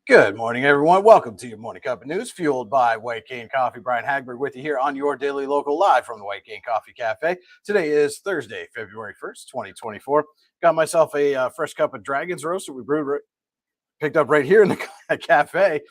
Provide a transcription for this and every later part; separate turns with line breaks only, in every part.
Good morning, everyone. Welcome to your morning cup of news, fueled by White Cane Coffee. Brian Hagberg with you here on your daily local live from the White Cane Coffee Cafe. Today is Thursday, February 1st, 2024. Got myself a fresh cup of Dragon's Roast that we brewed, picked up right here in the cafe.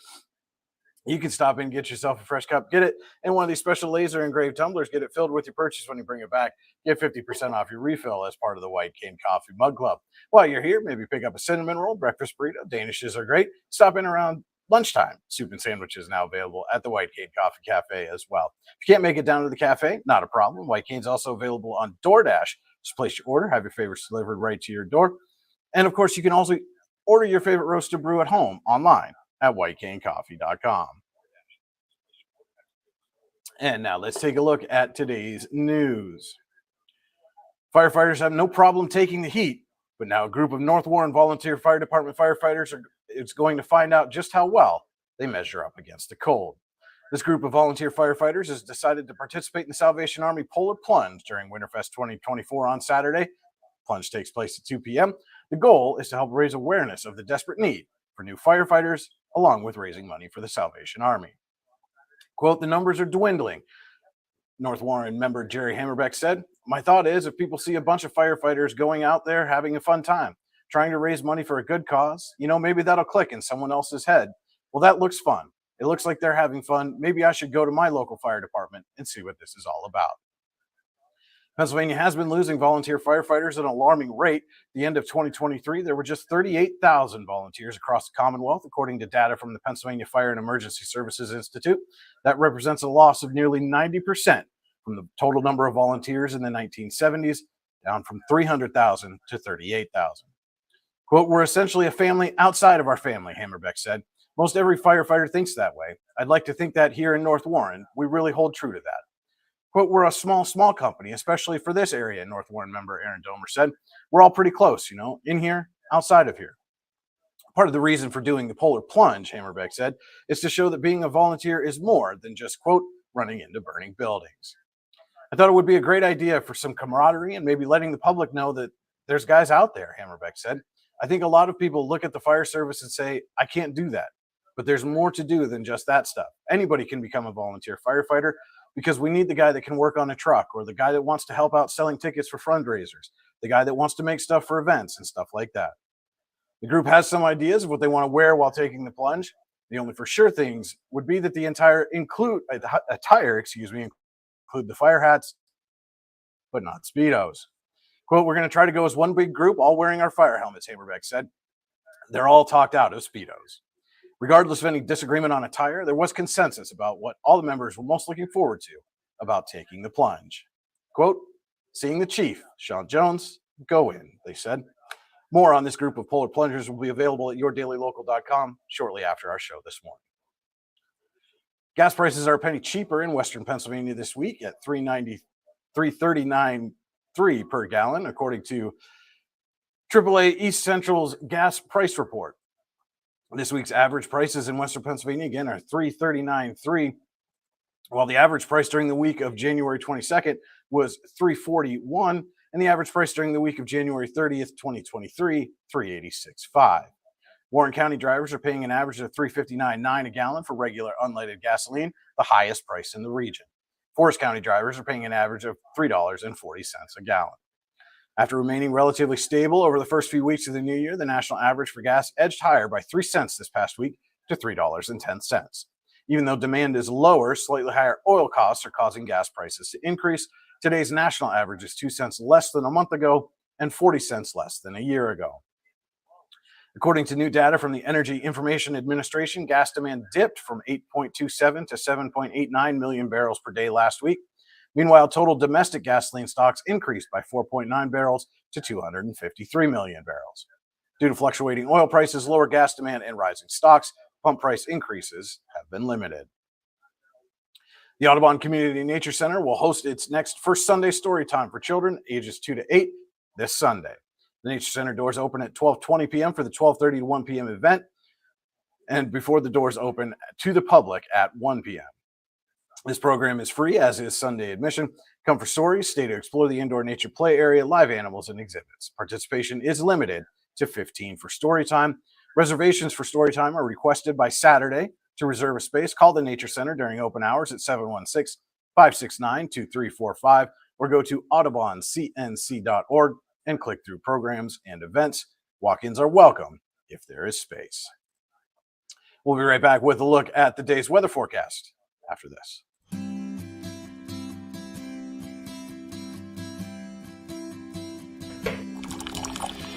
You can stop in and get yourself a fresh cup. Get it in one of these special laser engraved tumblers. Get it filled with your purchase when you bring it back. Get 50% off your refill as part of the White Cane Coffee Mug Club. While you're here, maybe pick up a cinnamon roll, breakfast burrito. Danishes are great. Stop in around lunchtime. Soup and sandwiches now available at the White Cane Coffee Cafe as well. If you can't make it down to the cafe, not a problem. White Cane's also available on DoorDash. Just place your order, have your favorites delivered right to your door. And of course, you can also order your favorite roast to brew at home online at whitecanecoffee.com. And now let's take a look at today's news. Firefighters have no problem taking the heat, but now a group of North Warren Volunteer Fire Department firefighters is going to find out just how well they measure up against the cold. This group of volunteer firefighters has decided to participate in the Salvation Army Polar Plunge during Winterfest 2024 on Saturday. Plunge takes place at 2 p.m. The goal is to help raise awareness of the desperate need for new firefighters, along with raising money for the Salvation Army. Quote, the numbers are dwindling. North Warren member Jerry Hammerbeck said, my thought is if people see a bunch of firefighters going out there having a fun time, trying to raise money for a good cause, maybe that'll click in someone else's head. Well, that looks fun. It looks like they're having fun. Maybe I should go to my local fire department and see what this is all about. Pennsylvania has been losing volunteer firefighters at an alarming rate. At the end of 2023, there were just 38,000 volunteers across the Commonwealth, according to data from the Pennsylvania Fire and Emergency Services Institute. That represents a loss of nearly 90% from the total number of volunteers in the 1970s, down from 300,000 to 38,000. Quote, we're essentially a family outside of our family, Hammerbeck said. Most every firefighter thinks that way. I'd like to think that here in North Warren, we really hold true to that. Quote, we're a small company, especially for this area, North Warren member Aaron Domer said. We're all pretty close, in here, outside of here. Part of the reason for doing the Polar Plunge, Hammerbeck said, is to show that being a volunteer is more than just, quote, running into burning buildings. I thought it would be a great idea for some camaraderie and maybe letting the public know that there's guys out there, Hammerbeck said. I think a lot of people look at the fire service and say, I can't do that. But there's more to do than just that stuff. Anybody can become a volunteer firefighter, because we need the guy that can work on a truck, or the guy that wants to help out selling tickets for fundraisers, the guy that wants to make stuff for events and stuff like that. The group has some ideas of what they want to wear while taking the plunge. The only for sure things would be that the attire include the fire hats, but not Speedos. Quote, we're going to try to go as one big group, all wearing our fire helmets, Hammerbeck said. They're all talked out of Speedos. Regardless of any disagreement on attire, there was consensus about what all the members were most looking forward to about taking the plunge. Quote, seeing the chief, Sean Jones, go in, they said. More on this group of polar plungers will be available at yourdailylocal.com shortly after our show this morning. Gas prices are a penny cheaper in Western Pennsylvania this week at $3.39.3 per gallon, according to AAA East Central's gas price report. This week's average prices in Western Pennsylvania, again, are $3.39.3, while the average price during the week of January 22nd was $3.41, and the average price during the week of January 30th, 2023, $3.86.5. Warren County drivers are paying an average of $3.59.9 a gallon for regular unleaded gasoline, the highest price in the region. Forest County drivers are paying an average of $3.40 a gallon. After remaining relatively stable over the first few weeks of the new year, the national average for gas edged higher by 3 cents this past week to $3.10. Even though demand is lower, slightly higher oil costs are causing gas prices to increase. Today's national average is 2 cents less than a month ago and 40 cents less than a year ago. According to new data from the Energy Information Administration, gas demand dipped from 8.27 to 7.89 million barrels per day last week. Meanwhile, total domestic gasoline stocks increased by 4.9 barrels to 253 million barrels. Due to fluctuating oil prices, lower gas demand, and rising stocks, pump price increases have been limited. The Audubon Community Nature Center will host its next First Sunday Story Time for children ages 2 to 8 this Sunday. The Nature Center doors open at 12:20 p.m. for the 12:30 to 1 p.m. event, and before the doors open to the public at 1 p.m. This program is free, as is Sunday admission. Come for stories, stay to explore the indoor nature play area, live animals, and exhibits. Participation is limited to 15 for story time. Reservations for Storytime are requested by Saturday. To reserve a space, call the Nature Center during open hours at 716-569-2345 or go to audubоncnc.org and click through programs and events. Walk-ins are welcome if there is space. We'll be right back with a look at the day's weather forecast after this.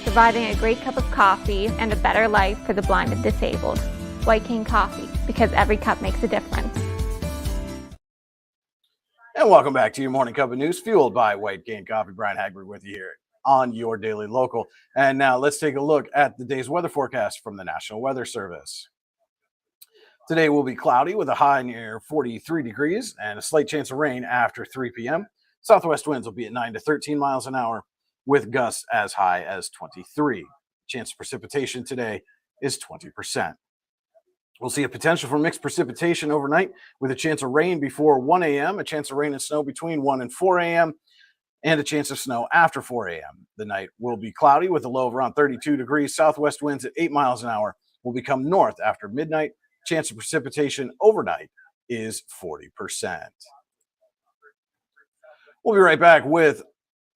Providing a great cup of coffee and a better life for the blind and disabled. White Cane Coffee, because every cup makes a difference.
And welcome back to your morning cup of news, fueled by White Cane Coffee. Brian Hagberg with you here on your Daily Local. And now let's take a look at the day's weather forecast from the National Weather Service. Today will be cloudy with a high near 43 degrees and a slight chance of rain after 3 p.m. Southwest winds will be at 9 to 13 miles an hour with gusts as high as 23. Chance of precipitation today is 20%. We'll see a potential for mixed precipitation overnight with a chance of rain before 1 a.m., a chance of rain and snow between 1 and 4 a.m., and a chance of snow after 4 a.m. The night will be cloudy with a low of around 32 degrees. Southwest winds at 8 miles an hour will become north after midnight. Chance of precipitation overnight is 40%. We'll be right back with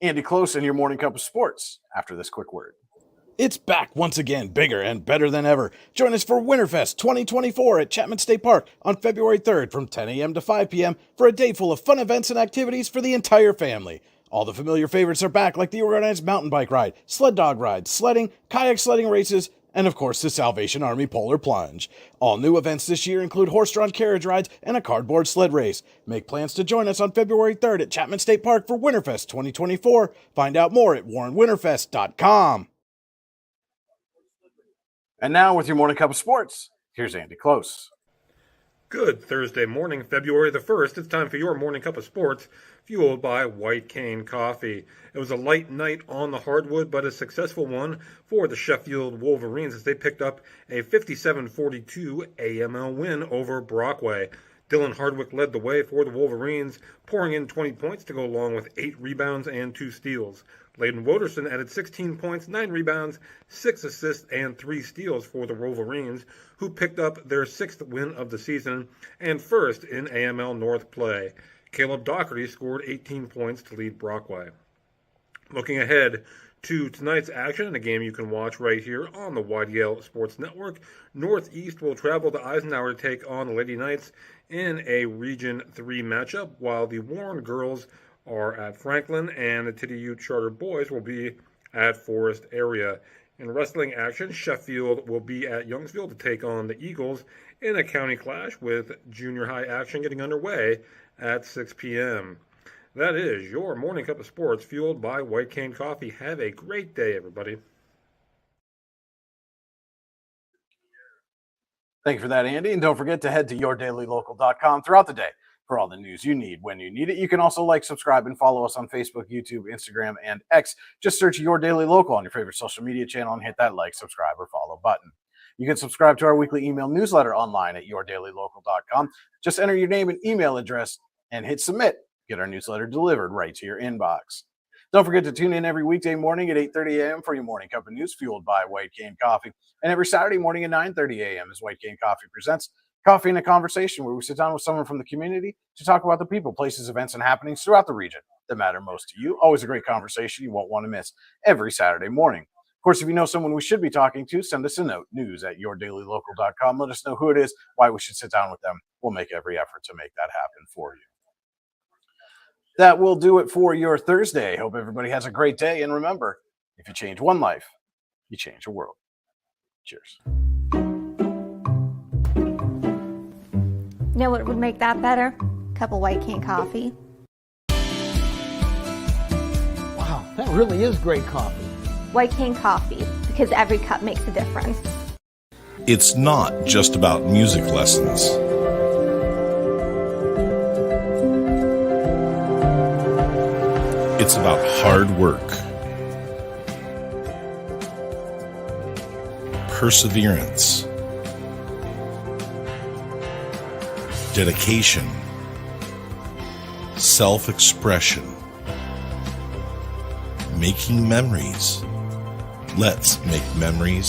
Andy Close and your morning cup of sports after this quick word. It's back once again, bigger and better than ever. Join us for Winterfest 2024 at Chapman State Park on February 3rd from 10 a.m. to 5 p.m. for a day full of fun events and activities for the entire family. All the familiar favorites are back, like the organized mountain bike ride, sled dog ride, sledding, kayak sledding races, and of course the Salvation Army Polar Plunge. All new events this year include horse-drawn carriage rides and a cardboard sled race. Make plans to join us on February 3rd at Chapman State Park for Winterfest 2024. Find out more at warrenwinterfest.com. And now with your morning cup of sports, here's Andy Close.
Good Thursday morning, February the 1st. It's time for your morning cup of sports, fueled by White Cane Coffee. It was a light night on the hardwood, but a successful one for the Sheffield Wolverines as they picked up a 57-42 AML win over Brockway. Dylan Hardwick led the way for the Wolverines, pouring in 20 points to go along with 8 rebounds and 2 steals. Layden Woderson added 16 points, 9 rebounds, 6 assists, and 3 steals for the Wolverines, who picked up their 6th win of the season and first in AML North play. Caleb Doherty scored 18 points to lead Brockway. Looking ahead to tonight's action, and a game you can watch right here on the YDL Sports Network, Northeast will travel to Eisenhower to take on the Lady Knights in a Region 3 matchup, while the Warren girls are at Franklin, and the TDU Charter boys will be at Forest Area. In wrestling action, Sheffield will be at Youngsville to take on the Eagles in a county clash, with junior high action getting underway at 6 p.m. That is your morning cup of sports, fueled by White Cane Coffee. Have a great day, everybody.
Thank you for that, Andy. And don't forget to head to yourdailylocal.com throughout the day for all the news you need when you need it. You can also like, subscribe, and follow us on Facebook, YouTube, Instagram, and X. Just search Your Daily Local on your favorite social media channel and hit that like, subscribe, or follow button. You can subscribe to our weekly email newsletter online at yourdailylocal.com. Just enter your name and email address and hit submit. Get our newsletter delivered right to your inbox. Don't forget to tune in every weekday morning at 8:30 a.m. for your morning cup of news, fueled by White Cane Coffee. And every Saturday morning at 9:30 a.m. as White Cane Coffee presents Coffee and a Conversation, where we sit down with someone from the community to talk about the people, places, events, and happenings throughout the region that matter most to you. Always a great conversation you won't want to miss every Saturday morning. Of course, if you know someone we should be talking to, send us a note, news@yourdailylocal.com. Let us know who it is, why we should sit down with them. We'll make every effort to make that happen for you. That will do it for your Thursday. Hope everybody has a great day. And remember, if you change one life, you change the world. Cheers.
Know what would make that better? Cup of White Cane Coffee.
Wow, that really is great coffee.
White Cane Coffee, because every cup makes a difference.
It's not just about music lessons. It's about hard work, perseverance, dedication, self-expression, making memories. Let's make memories